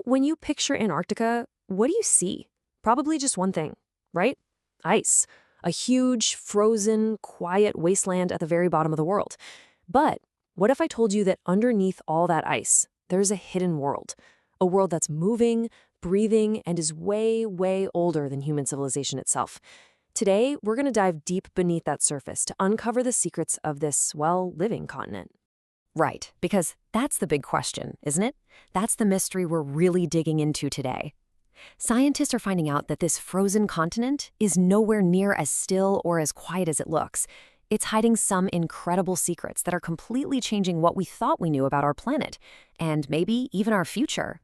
When you picture Antarctica, what do you see? Probably just one thing, right? Ice. A huge, frozen, quiet wasteland at the very bottom of the world. But what if I told you that underneath all that ice, there's a hidden world? A world that's moving, breathing, and is way, way older than human civilization itself. Today, we're going to dive deep beneath that surface to uncover the secrets of this, well, living continent. Right, because that's the big question, isn't it? That's the mystery we're really digging into today. Scientists are finding out that this frozen continent is nowhere near as still or as quiet as it looks. It's hiding some incredible secrets that are completely changing what we thought we knew about our planet, and maybe even our future.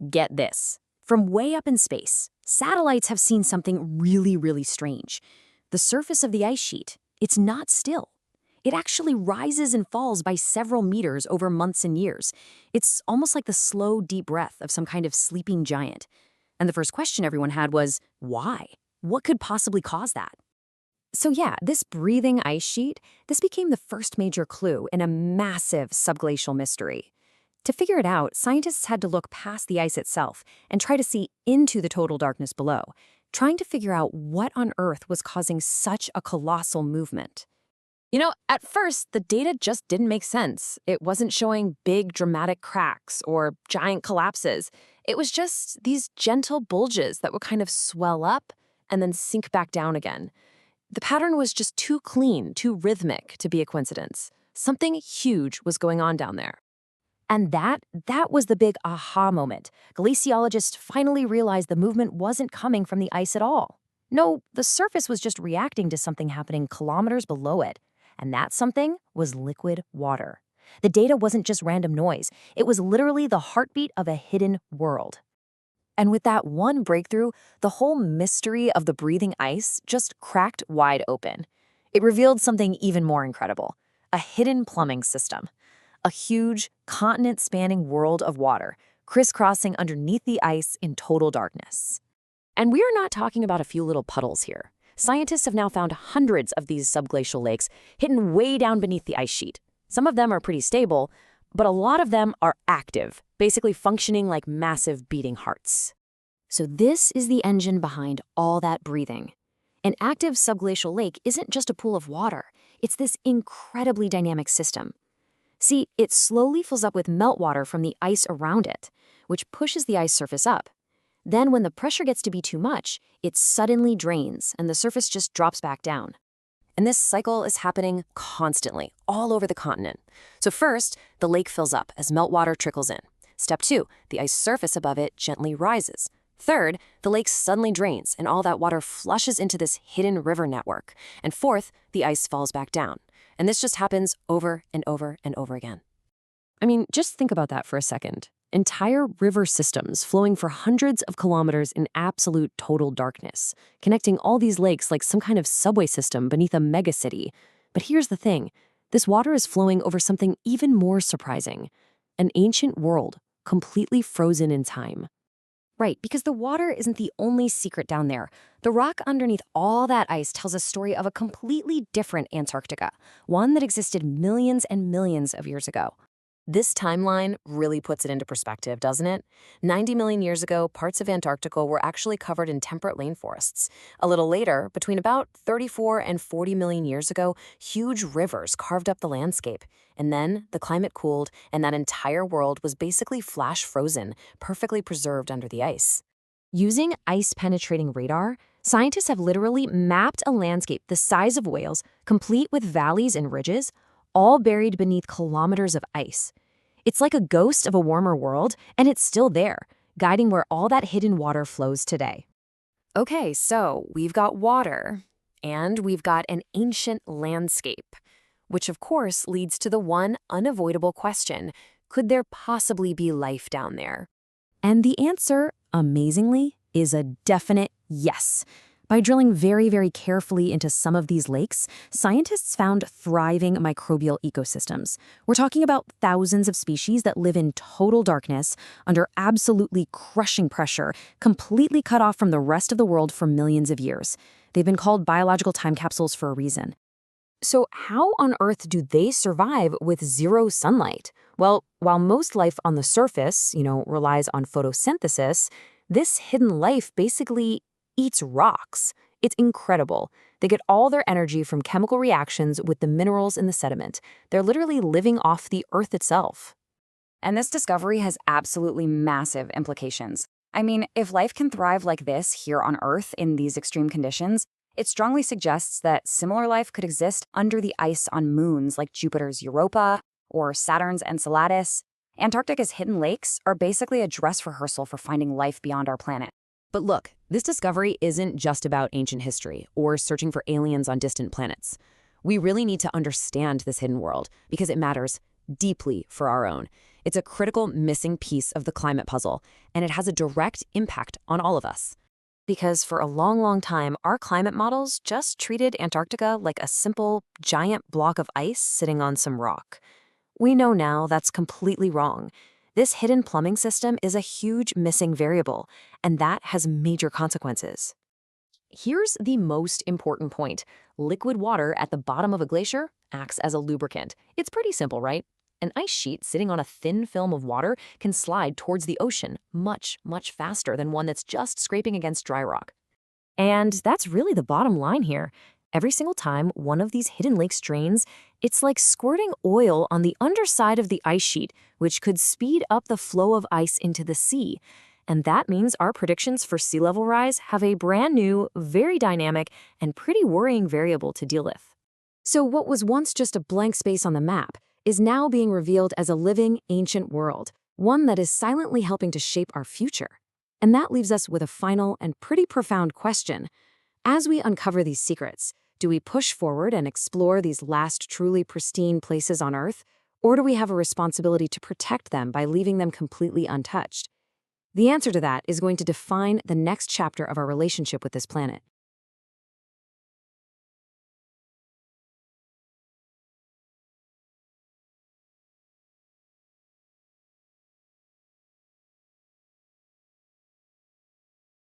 Get this. From way up in space, satellites have seen something really, really strange. The surface of the ice sheet, it's not still. It actually rises and falls by several meters over months and years. It's almost like the slow, deep breath of some kind of sleeping giant. And the first question everyone had was, why? What could possibly cause that? So yeah, this breathing ice sheet, this became the first major clue in a massive subglacial mystery. To figure it out, scientists had to look past the ice itself and try to see into the total darkness below, trying to figure out what on Earth was causing such a colossal movement. At first, the data just didn't make sense. It wasn't showing big, dramatic cracks or giant collapses. It was just these gentle bulges that would kind of swell up and then sink back down again. The pattern was just too clean, too rhythmic to be a coincidence. Something huge was going on down there. And that was the big aha moment. Glaciologists finally realized the movement wasn't coming from the ice at all. No, the surface was just reacting to something happening kilometers below it. And that something was liquid water. The data wasn't just random noise. It was literally the heartbeat of a hidden world. And with that one breakthrough, the whole mystery of the breathing ice just cracked wide open. It revealed something even more incredible: a hidden plumbing system. A huge, continent-spanning world of water, crisscrossing underneath the ice in total darkness. And we are not talking about a few little puddles here. Scientists have now found hundreds of these subglacial lakes hidden way down beneath the ice sheet. Some of them are pretty stable, but a lot of them are active, basically functioning like massive beating hearts. So this is the engine behind all that breathing. An active subglacial lake isn't just a pool of water. It's this incredibly dynamic system. See, it slowly fills up with meltwater from the ice around it, which pushes the ice surface up. Then when the pressure gets to be too much, it suddenly drains and the surface just drops back down. And this cycle is happening constantly, all over the continent. So first, the lake fills up as meltwater trickles in. Step 2, the ice surface above it gently rises. Third, the lake suddenly drains and all that water flushes into this hidden river network. And fourth, the ice falls back down. And this just happens over and over and over again. I mean, just think about that for a second. Entire river systems flowing for hundreds of kilometers in absolute total darkness, connecting all these lakes like some kind of subway system beneath a megacity. But here's the thing. This water is flowing over something even more surprising: an ancient world, completely frozen in time. Right, because the water isn't the only secret down there. The rock underneath all that ice tells a story of a completely different Antarctica, one that existed millions and millions of years ago. This timeline really puts it into perspective, doesn't it? 90 million years ago, parts of Antarctica were actually covered in temperate rainforests. A little later, between about 34 and 40 million years ago, huge rivers carved up the landscape. And then the climate cooled, and that entire world was basically flash frozen, perfectly preserved under the ice. Using ice-penetrating radar, scientists have literally mapped a landscape the size of Wales, complete with valleys and ridges, all buried beneath kilometers of ice. It's like a ghost of a warmer world, and it's still there, guiding where all that hidden water flows today. Okay, so we've got water, and we've got an ancient landscape, which of course leads to the one unavoidable question: could there possibly be life down there? And the answer, amazingly, is a definite yes. By drilling very, very carefully into some of these lakes, scientists found thriving microbial ecosystems. We're talking about thousands of species that live in total darkness, under absolutely crushing pressure, completely cut off from the rest of the world for millions of years. They've been called biological time capsules for a reason. So how on earth do they survive with zero sunlight? Well, while most life on the surface, relies on photosynthesis, this hidden life basically eats rocks. It's incredible. They get all their energy from chemical reactions with the minerals in the sediment. They're literally living off the earth itself. And this discovery has absolutely massive implications. I mean, if life can thrive like this here on Earth in these extreme conditions, it strongly suggests that similar life could exist under the ice on moons like Jupiter's Europa or Saturn's Enceladus. Antarctica's hidden lakes are basically a dress rehearsal for finding life beyond our planet. But look, this discovery isn't just about ancient history or searching for aliens on distant planets. We really need to understand this hidden world because it matters deeply for our own. It's a critical missing piece of the climate puzzle, and it has a direct impact on all of us. Because for a long, long time, our climate models just treated Antarctica like a simple, giant block of ice sitting on some rock. We know now that's completely wrong. This hidden plumbing system is a huge missing variable, and that has major consequences. Here's the most important point. Liquid water at the bottom of a glacier acts as a lubricant. It's pretty simple, right? An ice sheet sitting on a thin film of water can slide towards the ocean much, much faster than one that's just scraping against dry rock. And that's really the bottom line here. Every single time one of these hidden lakes drains, it's like squirting oil on the underside of the ice sheet, which could speed up the flow of ice into the sea. And that means our predictions for sea level rise have a brand new, very dynamic, and pretty worrying variable to deal with. So what was once just a blank space on the map is now being revealed as a living, ancient world, one that is silently helping to shape our future. And that leaves us with a final and pretty profound question. As we uncover these secrets, do we push forward and explore these last truly pristine places on Earth, or do we have a responsibility to protect them by leaving them completely untouched? The answer to that is going to define the next chapter of our relationship with this planet.